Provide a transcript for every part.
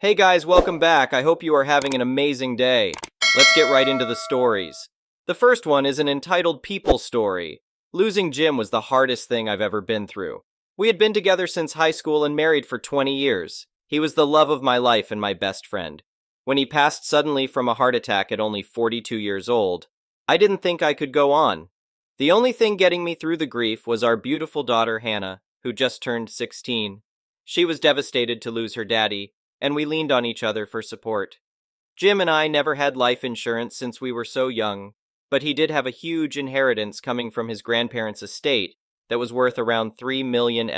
Hey guys, welcome back. I hope you are having an amazing day. Let's get right into the stories. The first one is an entitled People Story. Losing Jim was the hardest thing I've ever been through. We had been together since high school and married for 20 years. He was the love of my life and my best friend. When he passed suddenly from a heart attack at only 42 years old, I didn't think I could go on. The only thing getting me through the grief was our beautiful daughter Hannah, who just turned 16. She was devastated to lose her daddy, and we leaned on each other for support. Jim and I never had life insurance since we were so young, but he did have a huge inheritance coming from his grandparents' estate that was worth around $3 million.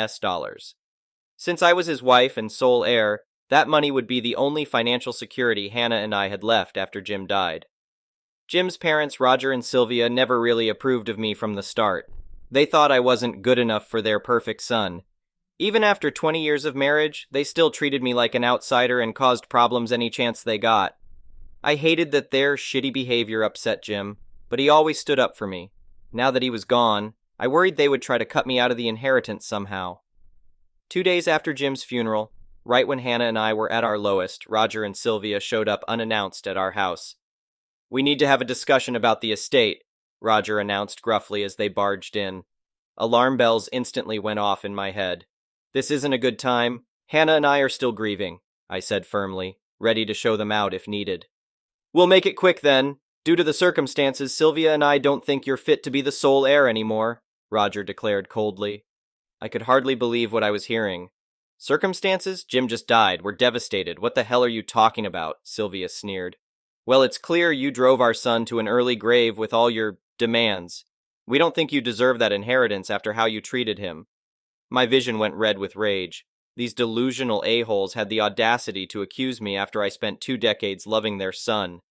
Since I was his wife and sole heir, that money would be the only financial security Hannah and I had left after Jim died. Jim's parents, Roger and Sylvia, never really approved of me from the start. They thought I wasn't good enough for their perfect son. Even after 20 years of marriage, they still treated me like an outsider and caused problems any chance they got. I hated that their shitty behavior upset Jim, but he always stood up for me. Now that he was gone, I worried they would try to cut me out of the inheritance somehow. 2 days after Jim's funeral, right when Hannah and I were at our lowest, Roger and Sylvia showed up unannounced at our house. "We need to have a discussion about the estate," Roger announced gruffly as they barged in. Alarm bells instantly went off in my head. "This isn't a good time. Hannah and I are still grieving," I said firmly, ready to show them out if needed. "We'll make it quick then. Due to the circumstances, Sylvia and I don't think you're fit to be the sole heir anymore," Roger declared coldly. I could hardly believe what I was hearing. "Circumstances? Jim just died. We're devastated. What the hell are you talking about?" Sylvia sneered. "Well, it's clear you drove our son to an early grave with all your demands. We don't think you deserve that inheritance after how you treated him." My vision went red with rage. These delusional a-holes had the audacity to accuse me after I spent 2 decades loving their son.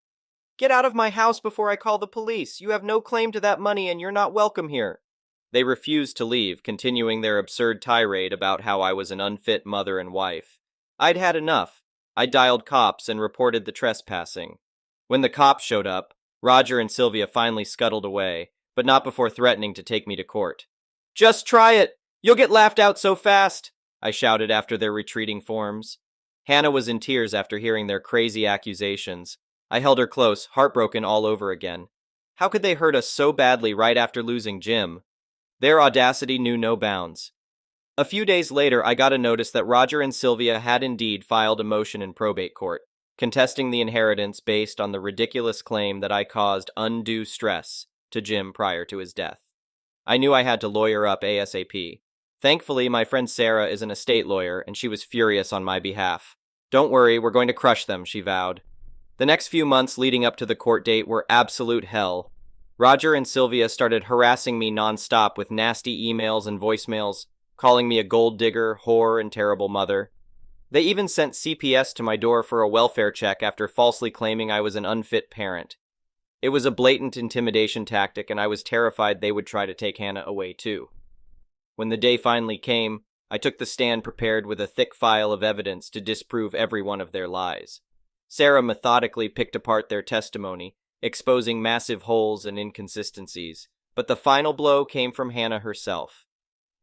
"Get out of my house before I call the police. You have no claim to that money and you're not welcome here." They refused to leave, continuing their absurd tirade about how I was an unfit mother and wife. I'd had enough. I dialed cops and reported the trespassing. When the cops showed up, Roger and Sylvia finally scuttled away, but not before threatening to take me to court. "Just try it! You'll get laughed out so fast," I shouted after their retreating forms. Hannah was in tears after hearing their crazy accusations. I held her close, heartbroken all over again. How could they hurt us so badly right after losing Jim? Their audacity knew no bounds. A few days later, I got a notice that Roger and Sylvia had indeed filed a motion in probate court, contesting the inheritance based on the ridiculous claim that I caused undue stress to Jim prior to his death. I knew I had to lawyer up ASAP. Thankfully, my friend Sarah is an estate lawyer, and she was furious on my behalf. "Don't worry, we're going to crush them," she vowed. The next few months leading up to the court date were absolute hell. Roger and Sylvia started harassing me nonstop with nasty emails and voicemails, calling me a gold digger, whore, and terrible mother. They even sent CPS to my door for a welfare check after falsely claiming I was an unfit parent. It was a blatant intimidation tactic, and I was terrified they would try to take Hannah away too. When the day finally came, I took the stand prepared with a thick file of evidence to disprove every one of their lies. Sarah methodically picked apart their testimony, exposing massive holes and inconsistencies, but the final blow came from Hannah herself.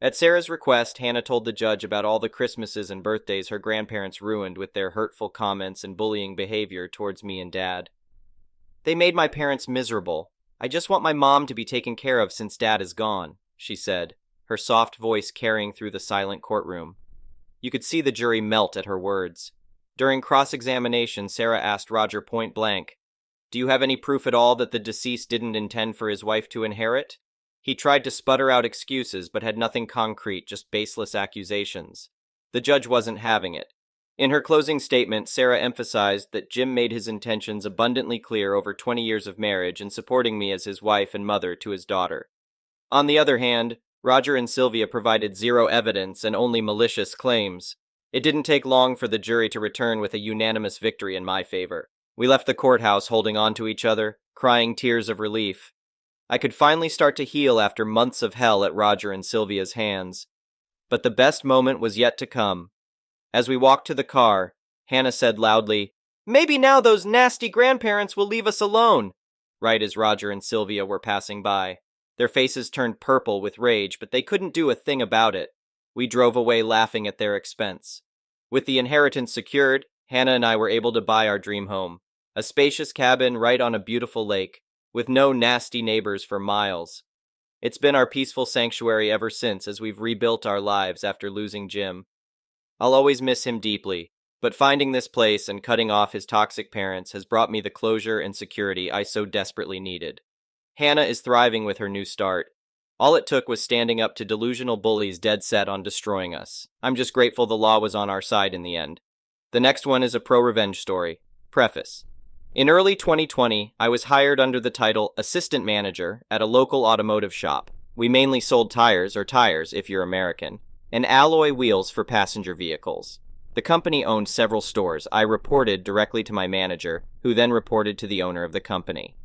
At Sarah's request, Hannah told the judge about all the Christmases and birthdays her grandparents ruined with their hurtful comments and bullying behavior towards me and Dad. "They made my parents miserable. I just want my mom to be taken care of since Dad is gone," she said, her soft voice carrying through the silent courtroom. You could see the jury melt at her words. During cross-examination, Sarah asked Roger point blank, "Do you have any proof at all that the deceased didn't intend for his wife to inherit?" He tried to sputter out excuses, but had nothing concrete, just baseless accusations. The judge wasn't having it. In her closing statement, Sarah emphasized that Jim made his intentions abundantly clear over 20 years of marriage in supporting me as his wife and mother to his daughter. On the other hand, Roger and Sylvia provided zero evidence and only malicious claims. It didn't take long for the jury to return with a unanimous victory in my favor. We left the courthouse holding on to each other, crying tears of relief. I could finally start to heal after months of hell at Roger and Sylvia's hands. But the best moment was yet to come. As we walked to the car, Hannah said loudly, "Maybe now those nasty grandparents will leave us alone," right as Roger and Sylvia were passing by. Their faces turned purple with rage, but they couldn't do a thing about it. We drove away laughing at their expense. With the inheritance secured, Hannah and I were able to buy our dream home, a spacious cabin right on a beautiful lake, with no nasty neighbors for miles. It's been our peaceful sanctuary ever since as we've rebuilt our lives after losing Jim. I'll always miss him deeply, but finding this place and cutting off his toxic parents has brought me the closure and security I so desperately needed. Hannah is thriving with her new start. All it took was standing up to delusional bullies dead set on destroying us. I'm just grateful the law was on our side in the end. The next one is a pro-revenge story. Preface. In early 2020, I was hired under the title Assistant Manager at a local automotive shop. We mainly sold tires, or tires if you're American, and alloy wheels for passenger vehicles. The company owned several stores. I reported directly to my manager, who then reported to the owner of the company.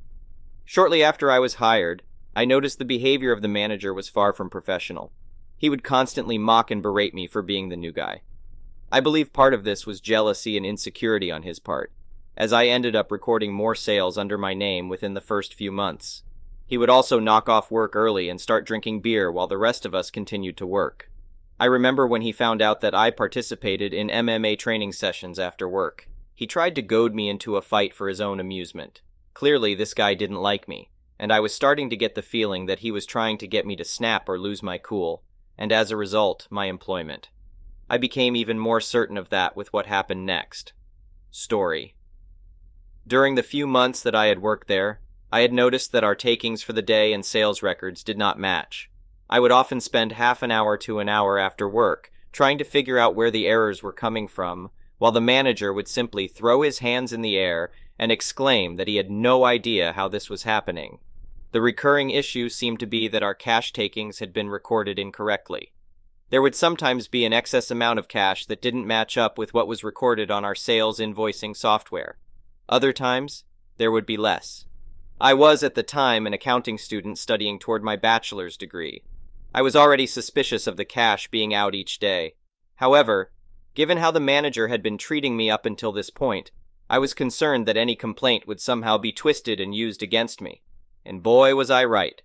Shortly after I was hired, I noticed the behavior of the manager was far from professional. He would constantly mock and berate me for being the new guy. I believe part of this was jealousy and insecurity on his part, as I ended up recording more sales under my name within the first few months. He would also knock off work early and start drinking beer while the rest of us continued to work. I remember when he found out that I participated in MMA training sessions after work. He tried to goad me into a fight for his own amusement. Clearly, this guy didn't like me, and I was starting to get the feeling that he was trying to get me to snap or lose my cool, and as a result, my employment. I became even more certain of that with what happened next. Story. During the few months that I had worked there, I had noticed that our takings for the day and sales records did not match. I would often spend half an hour to an hour after work trying to figure out where the errors were coming from, while the manager would simply throw his hands in the air and exclaim that he had no idea how this was happening. The recurring issue seemed to be that our cash takings had been recorded incorrectly. There would sometimes be an excess amount of cash that didn't match up with what was recorded on our sales invoicing software. Other times, there would be less. I was, at the time, an accounting student studying toward my bachelor's degree. I was already suspicious of the cash being out each day. However, given how the manager had been treating me up until this point, I was concerned that any complaint would somehow be twisted and used against me. And boy, was I right.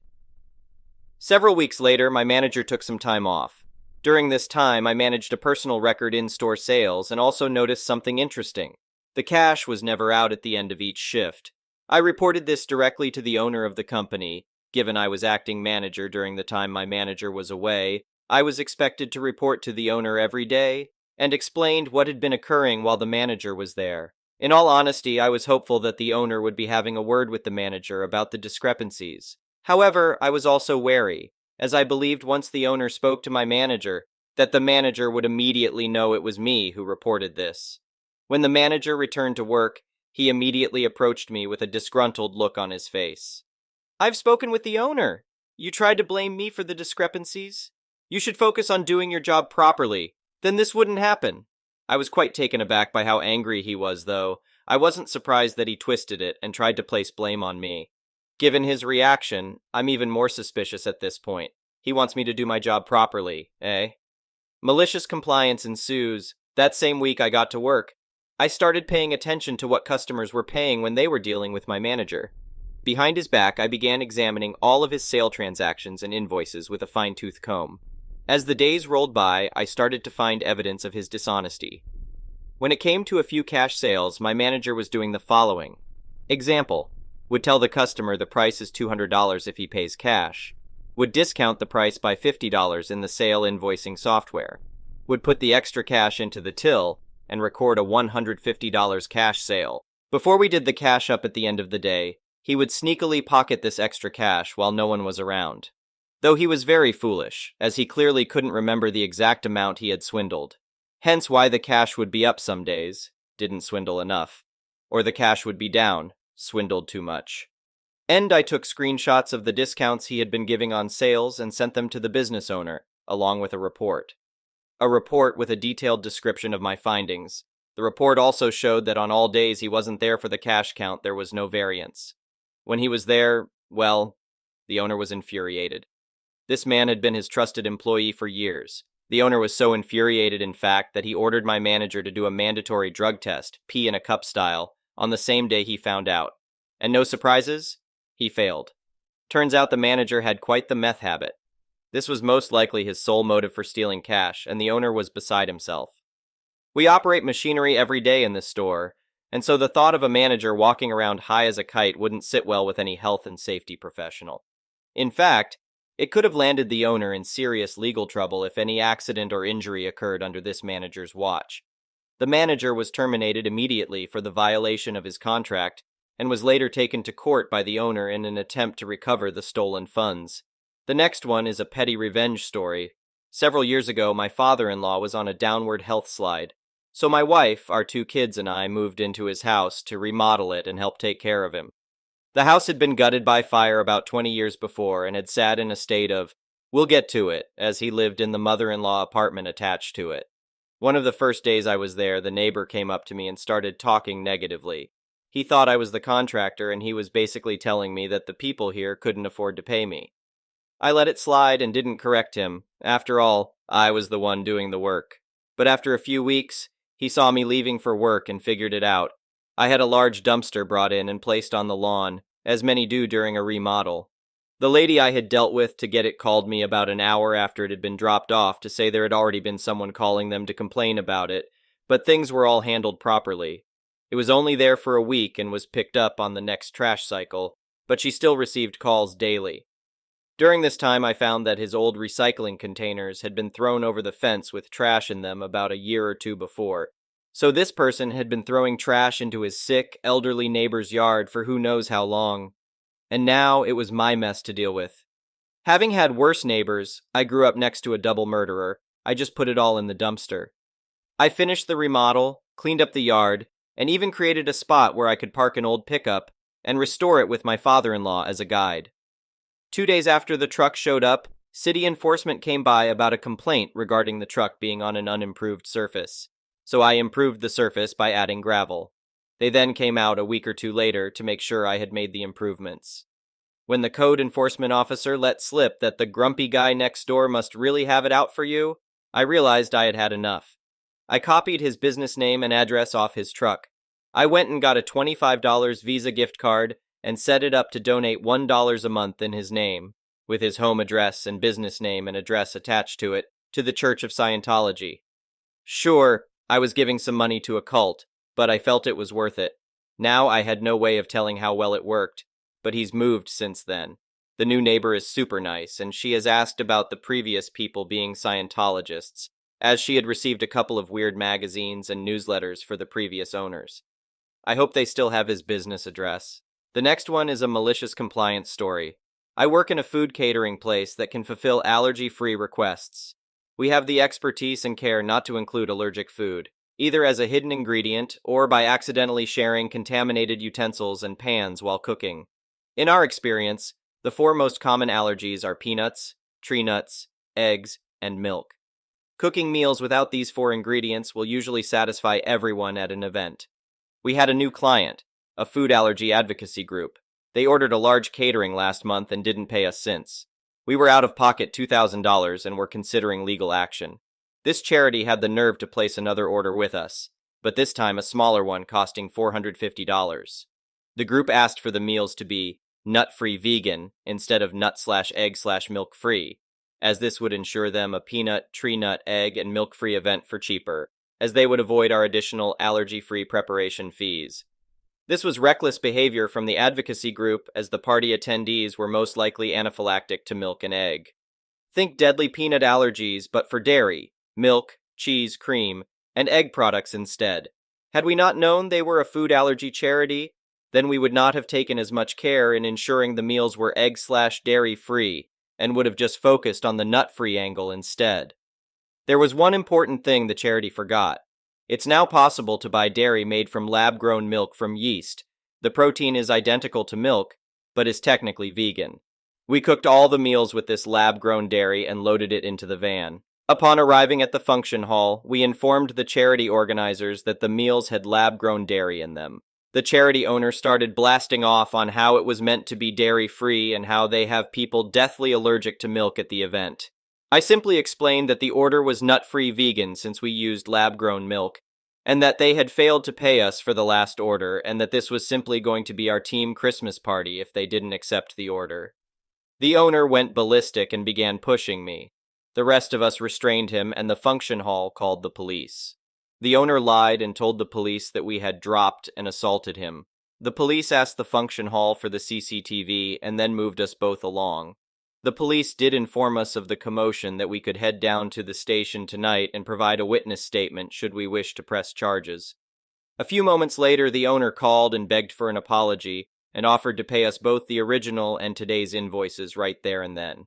Several weeks later, my manager took some time off. During this time, I managed a personal record in-store sales and also noticed something interesting. The cash was never out at the end of each shift. I reported this directly to the owner of the company. Given I was acting manager during the time my manager was away, I was expected to report to the owner every day, and explained what had been occurring while the manager was there. In all honesty, I was hopeful that the owner would be having a word with the manager about the discrepancies. However, I was also wary, as I believed once the owner spoke to my manager, that the manager would immediately know it was me who reported this. When the manager returned to work, he immediately approached me with a disgruntled look on his face. "I've spoken with the owner. You tried to blame me for the discrepancies? You should focus on doing your job properly. Then this wouldn't happen." I was quite taken aback by how angry he was, though. I wasn't surprised that he twisted it and tried to place blame on me. Given his reaction, I'm even more suspicious at this point. He wants me to do my job properly, eh? Malicious compliance ensues. That same week I got to work. I started paying attention to what customers were paying when they were dealing with my manager. Behind his back, I began examining all of his sale transactions and invoices with a fine-tooth comb. As the days rolled by, I started to find evidence of his dishonesty. When it came to a few cash sales, my manager was doing the following. Example: would tell the customer the price is $200 if he pays cash. Would discount the price by $50 in the sale invoicing software. Would put the extra cash into the till and record a $150 cash sale. Before we did the cash up at the end of the day, he would sneakily pocket this extra cash while no one was around. Though he was very foolish, as he clearly couldn't remember the exact amount he had swindled. Hence why the cash would be up some days, didn't swindle enough. Or the cash would be down, swindled too much. And I took screenshots of the discounts he had been giving on sales and sent them to the business owner, along with a report. A report with a detailed description of my findings. The report also showed that on all days he wasn't there for the cash count, there was no variance. When he was there, well, the owner was infuriated. This man had been his trusted employee for years. The owner was so infuriated, in fact, that he ordered my manager to do a mandatory drug test, pee in a cup style, on the same day he found out. And no surprises? He failed. Turns out the manager had quite the meth habit. This was most likely his sole motive for stealing cash, and the owner was beside himself. We operate machinery every day in this store, and so the thought of a manager walking around high as a kite wouldn't sit well with any health and safety professional. In fact, it could have landed the owner in serious legal trouble if any accident or injury occurred under this manager's watch. The manager was terminated immediately for the violation of his contract and was later taken to court by the owner in an attempt to recover the stolen funds. The next one is a petty revenge story. Several years ago, my father-in-law was on a downward health slide, so my wife, our 2 kids, and I moved into his house to remodel it and help take care of him. The house had been gutted by fire about 20 years before and had sat in a state of, "we'll get to it," as he lived in the mother-in-law apartment attached to it. One of the first days I was there, the neighbor came up to me and started talking negatively. He thought I was the contractor, and he was basically telling me that the people here couldn't afford to pay me. I let it slide and didn't correct him. After all, I was the one doing the work. But after a few weeks, he saw me leaving for work and figured it out. I had a large dumpster brought in and placed on the lawn, as many do during a remodel. The lady I had dealt with to get it called me about an hour after it had been dropped off to say there had already been someone calling them to complain about it, but things were all handled properly. It was only there for a week and was picked up on the next trash cycle, but she still received calls daily. During this time, I found that his old recycling containers had been thrown over the fence with trash in them about a year or two before. So this person had been throwing trash into his sick, elderly neighbor's yard for who knows how long. And now it was my mess to deal with. Having had worse neighbors, I grew up next to a double murderer. I just put it all in the dumpster. I finished the remodel, cleaned up the yard, and even created a spot where I could park an old pickup and restore it with my father-in-law as a guide. 2 days after the truck showed up, city enforcement came by about a complaint regarding the truck being on an unimproved surface. So I improved the surface by adding gravel. They then came out a week or two later to make sure I had made the improvements. When the code enforcement officer let slip that the grumpy guy next door must really have it out for you, I realized I had had enough. I copied his business name and address off his truck. I went and got a $25 Visa gift card and set it up to donate $1 a month in his name, with his home address and business name and address attached to it, to the Church of Scientology. Sure, I was giving some money to a cult, but I felt it was worth it. Now I had no way of telling how well it worked, but he's moved since then. The new neighbor is super nice, and she has asked about the previous people being Scientologists, as she had received a couple of weird magazines and newsletters for the previous owners. I hope they still have his business address. The next one is a malicious compliance story. I work in a food catering place that can fulfill allergy-free requests. We have the expertise and care not to include allergic food, either as a hidden ingredient or by accidentally sharing contaminated utensils and pans while cooking. In our experience, the 4 most common allergies are peanuts, tree nuts, eggs, and milk. Cooking meals without these 4 ingredients will usually satisfy everyone at an event. We had a new client, a food allergy advocacy group. They ordered a large catering last month and didn't pay us since. We were out of pocket $2,000 and were considering legal action. This charity had the nerve to place another order with us, but this time a smaller one costing $450. The group asked for the meals to be nut-free vegan instead of nut/egg/milk-free, as this would ensure them a peanut, tree nut, egg, and milk-free event for cheaper, as they would avoid our additional allergy-free preparation fees. This was reckless behavior from the advocacy group, as the party attendees were most likely anaphylactic to milk and egg. Think deadly peanut allergies, but for dairy, milk, cheese, cream, and egg products instead. Had we not known they were a food allergy charity, then we would not have taken as much care in ensuring the meals were egg/dairy free, and would have just focused on the nut-free angle instead. There was one important thing the charity forgot. It's now possible to buy dairy made from lab-grown milk from yeast. The protein is identical to milk, but is technically vegan. We cooked all the meals with this lab-grown dairy and loaded it into the van. Upon arriving at the function hall, we informed the charity organizers that the meals had lab-grown dairy in them. The charity owner started blasting off on how it was meant to be dairy-free and how they have people deathly allergic to milk at the event. I simply explained that the order was nut-free vegan since we used lab-grown milk, and that they had failed to pay us for the last order, and that this was simply going to be our team Christmas party if they didn't accept the order. The owner went ballistic and began pushing me. The rest of us restrained him, and the function hall called the police. The owner lied and told the police that we had dropped and assaulted him. The police asked the function hall for the CCTV and then moved us both along. The police did inform us of the commotion that we could head down to the station tonight and provide a witness statement should we wish to press charges. A few moments later, the owner called and begged for an apology and offered to pay us both the original and today's invoices right there and then.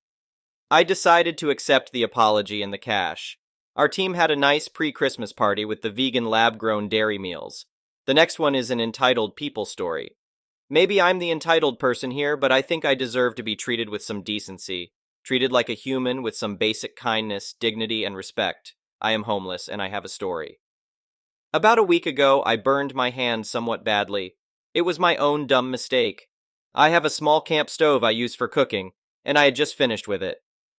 I decided to accept the apology and the cash. Our team had a nice pre-Christmas party with the vegan lab-grown dairy meals. The next one is an entitled people story. Maybe I'm the entitled person here, but I think I deserve to be treated with some decency, treated like a human with some basic kindness, dignity, and respect. I am homeless, and I have a story. About a week ago, I burned my hand somewhat badly. It was my own dumb mistake. I have a small camp stove I use for cooking, and I had just finished with it.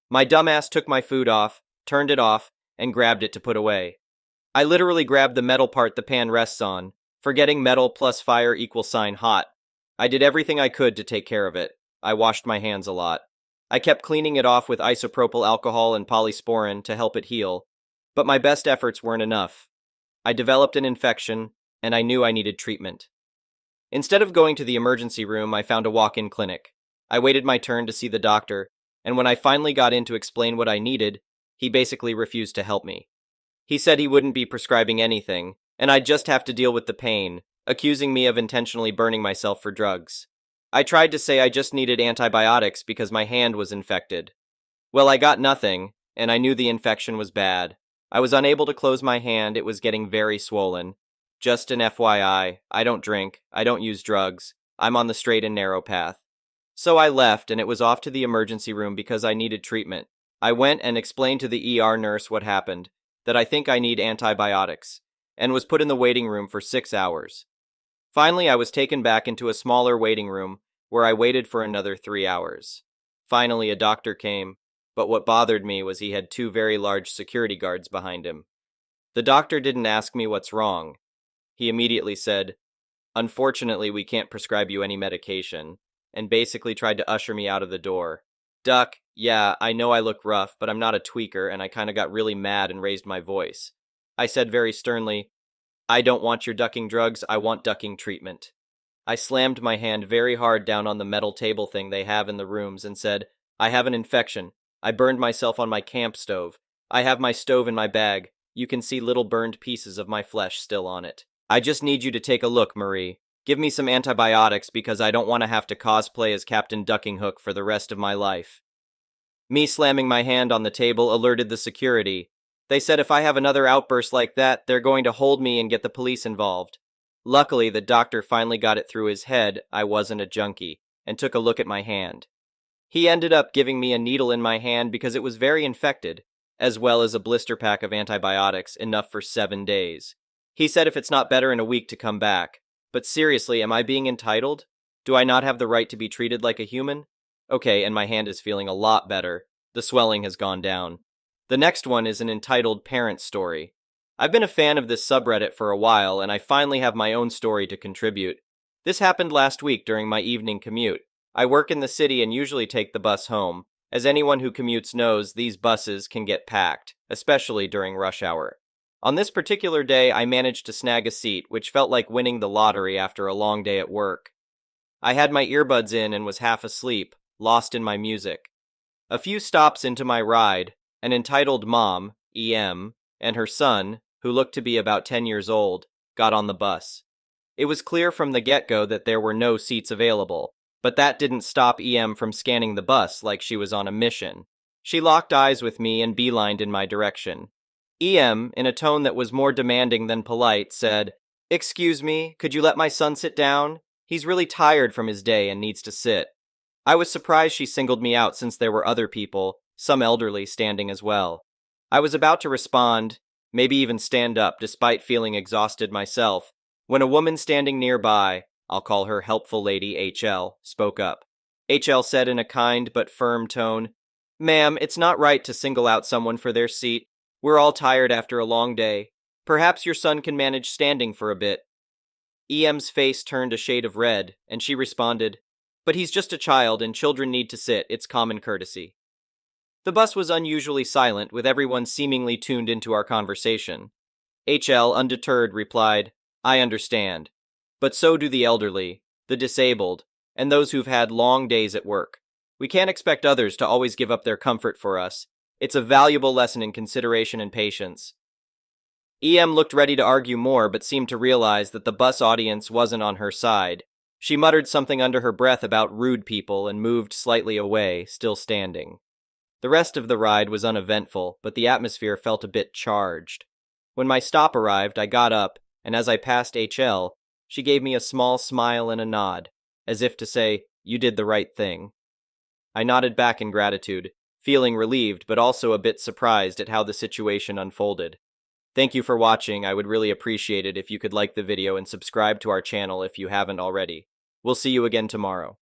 My dumbass took my food off, turned it off, and grabbed it to put away. I literally grabbed the metal part the pan rests on, forgetting metal plus fire equals sign hot. I did everything I could to take care of it. I washed my hands a lot. I kept cleaning it off with isopropyl alcohol and polysporin to help it heal, but my best efforts weren't enough. I developed an infection, and I knew I needed treatment. Instead of going to the emergency room, I found a walk-in clinic. I waited my turn to see the doctor, and when I finally got in to explain what I needed, he basically refused to help me. He said he wouldn't be prescribing anything, and I'd just have to deal with the pain, accusing me of intentionally burning myself for drugs. I tried to say I just needed antibiotics because my hand was infected. Well, I got nothing, and I knew the infection was bad. I was unable to close my hand, it was getting very swollen. Just an FYI, I don't drink, I don't use drugs, I'm on the straight and narrow path. So I left, and it was off to the emergency room because I needed treatment. I went and explained to the ER nurse what happened, that I think I need antibiotics, and was put in the waiting room for 6 hours. Finally, I was taken back into a smaller waiting room, where I waited for another 3 hours. Finally, a doctor came, but what bothered me was he had 2 very large security guards behind him. The doctor didn't ask me what's wrong. He immediately said, "Unfortunately, we can't prescribe you any medication," and basically tried to usher me out of the door. Duck, yeah, I know I look rough, but I'm not a tweaker, and I kinda got really mad and raised my voice. I said very sternly, "I don't want your ducking drugs, I want ducking treatment." I slammed my hand very hard down on the metal table thing they have in the rooms and said, "I have an infection. I burned myself on my camp stove. I have my stove in my bag. You can see little burned pieces of my flesh still on it. I just need you to take a look, Marie. Give me some antibiotics because I don't want to have to cosplay as Captain Ducking Hook for the rest of my life." Me slamming my hand on the table alerted the security. They said if I have another outburst like that, they're going to hold me and get the police involved. Luckily, the doctor finally got it through his head I wasn't a junkie, and took a look at my hand. He ended up giving me a needle in my hand because it was very infected, as well as a blister pack of antibiotics, enough for 7 days. He said if it's not better in a week to come back. But seriously, am I being entitled? Do I not have the right to be treated like a human? Okay, and my hand is feeling a lot better. The swelling has gone down. The next one is an entitled parent story. I've been a fan of this subreddit for a while, and I finally have my own story to contribute. This happened last week during my evening commute. I work in the city and usually take the bus home. As anyone who commutes knows, these buses can get packed, especially during rush hour. On this particular day, I managed to snag a seat, which felt like winning the lottery after a long day at work. I had my earbuds in and was half asleep, lost in my music. A few stops into my ride, an entitled mom, EM, and her son, who looked to be about 10 years old, got on the bus. It was clear from the get-go that there were no seats available, but that didn't stop EM from scanning the bus like she was on a mission. She locked eyes with me and beelined in my direction. EM, in a tone that was more demanding than polite, said, "Excuse me, could you let my son sit down? He's really tired from his day and needs to sit." I was surprised she singled me out since there were other people, some elderly, standing as well. I was about to respond, maybe even stand up despite feeling exhausted myself, when a woman standing nearby, I'll call her helpful lady HL, spoke up. HL said in a kind but firm tone, "Ma'am, it's not right to single out someone for their seat. We're all tired after a long day. Perhaps your son can manage standing for a bit." EM's face turned a shade of red, and she responded, "But he's just a child and children need to sit, it's common courtesy." The bus was unusually silent, with everyone seemingly tuned into our conversation. HL, undeterred, replied, I understand. But so do the elderly, the disabled, and those who've had long days at work. We can't expect others to always give up their comfort for us. It's a valuable lesson in consideration and patience. EM looked ready to argue more, but seemed to realize that the bus audience wasn't on her side. She muttered something under her breath about rude people and moved slightly away, still standing. The rest of the ride was uneventful, but the atmosphere felt a bit charged. When my stop arrived, I got up, and as I passed HL, she gave me a small smile and a nod, as if to say, "You did the right thing." I nodded back in gratitude, feeling relieved but also a bit surprised at how the situation unfolded. Thank you for watching. I would really appreciate it if you could like the video and subscribe to our channel if you haven't already. We'll see you again tomorrow.